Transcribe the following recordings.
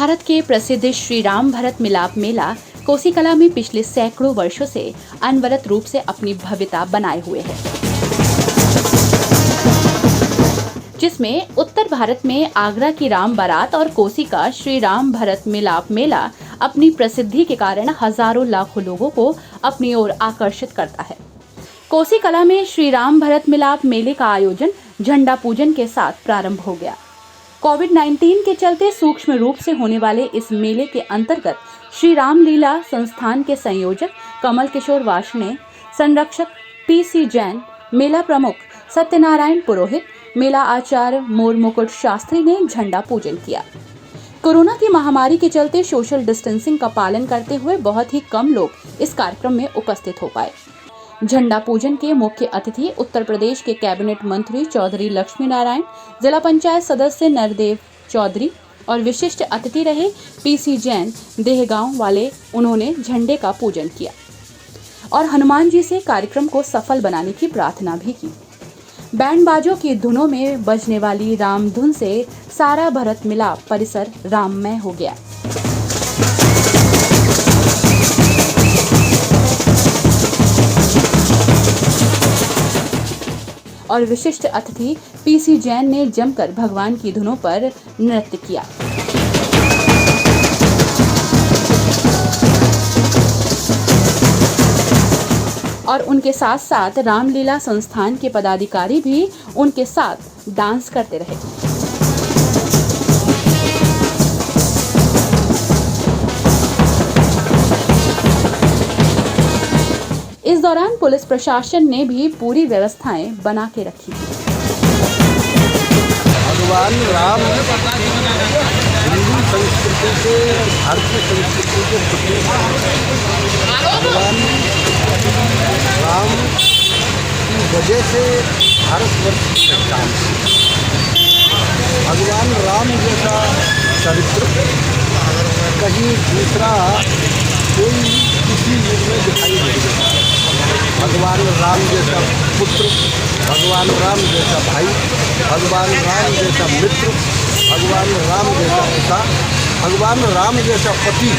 भारत के प्रसिद्ध श्री राम भरत मिलाप मेला कोसी कला में पिछले सैकड़ों वर्षों से अनवरत रूप से अपनी भव्यता बनाए हुए है, जिसमें उत्तर भारत में आगरा की राम बारात और कोसी का श्री राम भरत मिलाप मेला अपनी प्रसिद्धि के कारण हजारों लाखों लोगों को अपनी ओर आकर्षित करता है। कोसी कला में श्री राम भरत मिलाप मेले का आयोजन झंडा पूजन के साथ प्रारंभ हो गया। कोविड-19 के चलते सूक्ष्म रूप से होने वाले इस मेले के अंतर्गत श्री राम लीला संस्थान के संयोजक कमल किशोर वार्ष्णेय, संरक्षक पीसी जैन, मेला प्रमुख सत्यनारायण पुरोहित, मेला आचार्य मोर मुकुट शास्त्री ने झंडा पूजन किया। कोरोना की महामारी के चलते सोशल डिस्टेंसिंग का पालन करते हुए बहुत ही कम लोग इस कार्यक्रम में उपस्थित हो पाए। झंडा पूजन के मुख्य अतिथि उत्तर प्रदेश के कैबिनेट मंत्री चौधरी लक्ष्मी नारायण, जिला पंचायत सदस्य नरदेव चौधरी और विशिष्ट अतिथि रहे पीसी जैन देहगांव वाले। उन्होंने झंडे का पूजन किया और हनुमान जी से कार्यक्रम को सफल बनाने की प्रार्थना भी की। बैंड बाजों की धुनों में बजने वाली राम धुन से सारा भरत मिलाप परिसर राममय हो गया। और विशिष्ट अतिथि पीसी जैन ने जमकर भगवान की धुनों पर नृत्य किया। और उनके साथ साथ रामलीला संस्थान के पदाधिकारी भी उनके साथ डांस करते रहे। इस दौरान पुलिस प्रशासन ने भी पूरी व्यवस्थाएं बना के रखी थी। भगवान राम हिंदू संस्कृति के, भारतीय संस्कृति के प्रतीक। भगवान राम की वजह से भारतवर्ष की पहचान। भगवान राम जैसा चरित्र कहीं दूसरा कोई किसी युग में दिखाई नहीं देता। भगवान राम जैसा पुत्र, भगवान राम जैसा भाई, भगवान राम जैसा मित्र, भगवान राम जैसा पिता, भगवान राम जैसा पति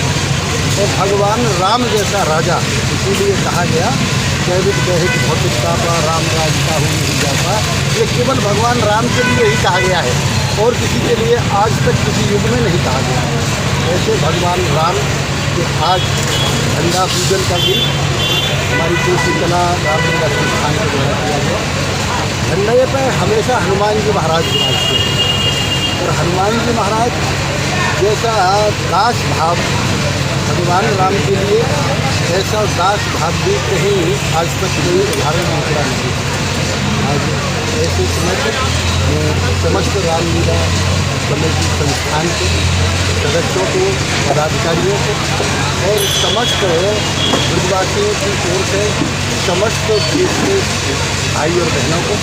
और भगवान राम जैसा राजा। इसीलिए कहा गया दैविक दैहिक भौतिकता का राम राजता हो नहीं जाता। ये केवल भगवान राम के लिए ही कहा गया है और किसी के लिए आज तक किसी युग में नहीं कहा गया है। ऐसे भगवान राम के आज झंडा पूजन का दिन हमारी कोसी कला रामलीला संस्थान के द्वारा किया गया। झंडे पर हमेशा हनुमान जी महाराज विराजते हैं और हनुमान जी महाराज जैसा दास भाव भगवान राम के लिए, ऐसा दास भाव भी कहीं आज तक कोई उदाहरण निकला नहीं। आज ऐसे समय तक समस्त रामलीला कमेटी संस्थान के सदस्यों को, पदाधिकारियों को और समस्त ब्रजवासियों की ओर से समस्त देश के भाई और बहनों को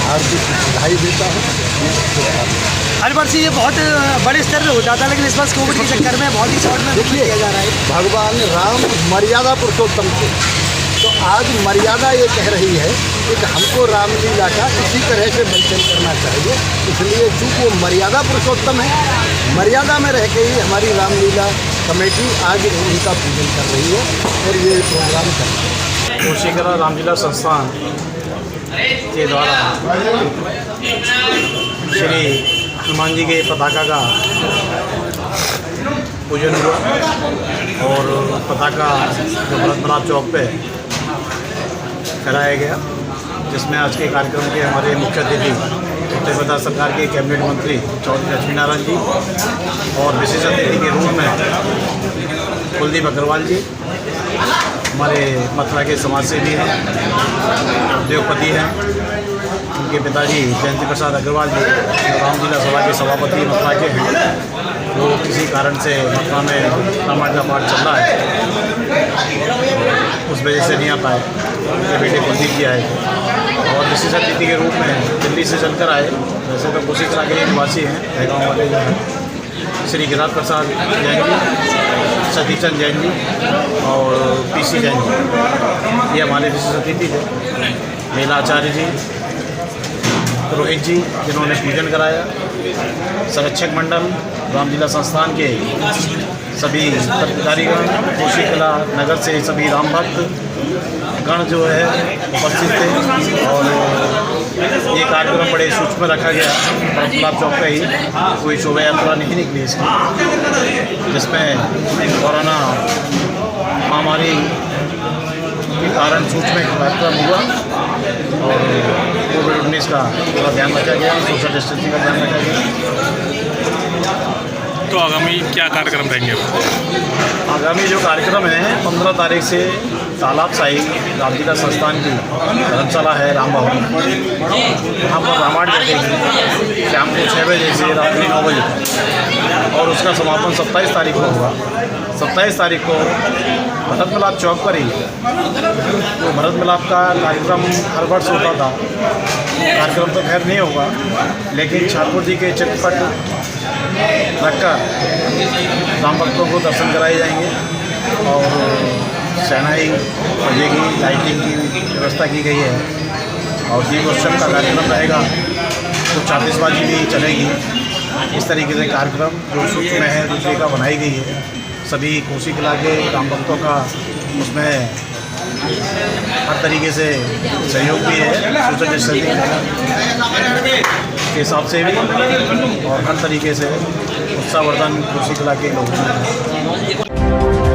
हार्दिक बधाई देता हूँ। हर वर्ष ये बहुत बड़े स्तर पे हो जाता है, लेकिन इस वर्ष कोविड के चक्कर में बहुत ही शॉर्ट में किया जा रहा है। भगवान राम मर्यादा पुरुषोत्तम थे, तो आज मर्यादा ये कह रही है कि हमको रामलीला का इसी तरह से मंचन करना चाहिए। इसलिए चूँकि वो मर्यादा पुरुषोत्तम है, मर्यादा में रह के ही हमारी रामलीला कमेटी आज उनका पूजन कर रही है और ये प्रोग्राम कर रही है। कोसी कला रामलीला संस्थान के द्वारा श्री हनुमान जी के पताका का पूजन हुआ और पताका जो भरत मिलाप चौक पे कराया गया, जिसमें आज के कार्यक्रम के हमारे मुख्य अतिथि उत्तर प्रदेश सरकार के कैबिनेट मंत्री चौधरी लक्ष्मी नारायण जी और विशेष अतिथि के रूप में कुलदीप अग्रवाल जी, हमारे मथुरा के समाजसेवी हैं, उद्योगपति हैं। उनके पिताजी जयंती प्रसाद अग्रवाल जी रामलीला सभा के सभापति मथुरा के हैं। वो किसी कारण से मथुरा में रामायण का पाठ चल रहा है, उस वजह से नहीं आ पाए। उनके बेटे कुलदीप जी आए और विशेष अतिथि के रूप में दिल्ली से चलकर आए। वैसे तो कोसी कला के निवासी हैं, देहगांव वाले जो हैं, श्री गिरिराज प्रसाद जैन जी, सतीचंद जैन जी और पीसी जैन जी, ये हमारे विशेष अतिथि थे। मेला आचार्य जी, रोहित जी, जिन्होंने पूजन कराया, संरक्षक मंडल रामलीला संस्थान के सभी पदाधिकारीगण, कोसी कला नगर से सभी राम भक्त गण जो है उपस्थित थे। और ये कार्यक्रम बड़े सूक्ष्म में रखा गया। तालाब चौक पे ही कोई शोभा यात्रा नहीं निकली इसकी, जिसमें कोरोना महामारी के कारण सूक्ष्म एक कार्यक्रम हुआ और कोविड-19 का पूरा ध्यान रखा गया, सोशल डिस्टेंसिंग का ध्यान रखा गया। तो आगामी क्या कार्यक्रम रहेंगे? आगामी जो कार्यक्रम है 15 तारीख से तालाब साई रामलीला संस्थान की धर्मशाला है राम भवन, वहाँ पर रामायण बैठेगी शाम को 6 बजे से रात्रि 9 बजे तक। और उसका समापन 27 तारीख को होगा। 27 तारीख को भरत मिलाप चौक पर ही, तो भरत मिलाप का कार्यक्रम हर वर्ष होता था, कार्यक्रम तो खैर नहीं होगा, लेकिन ठाकुर जी के चित्रपट रखकर राम भक्तों को दर्शन कराए जाएंगे और शहनाई बजेगी, लाइटिंग की व्यवस्था की गई है और दीपोत्सव का कार्यक्रम रहेगा, तो आतिशबाजी भी चलेगी। इस तरीके से कार्यक्रम जो सूक्ष्म है रूपरेखा बनाई गई है, सभी कोसी कला के राम भक्तों का उसमें हर तरीके से सहयोग भी है, सोशल डिस्टेंसिंग के हिसाब से भी और हर तरीके से उत्साहवर्धन कोसी कला के लोग हैं।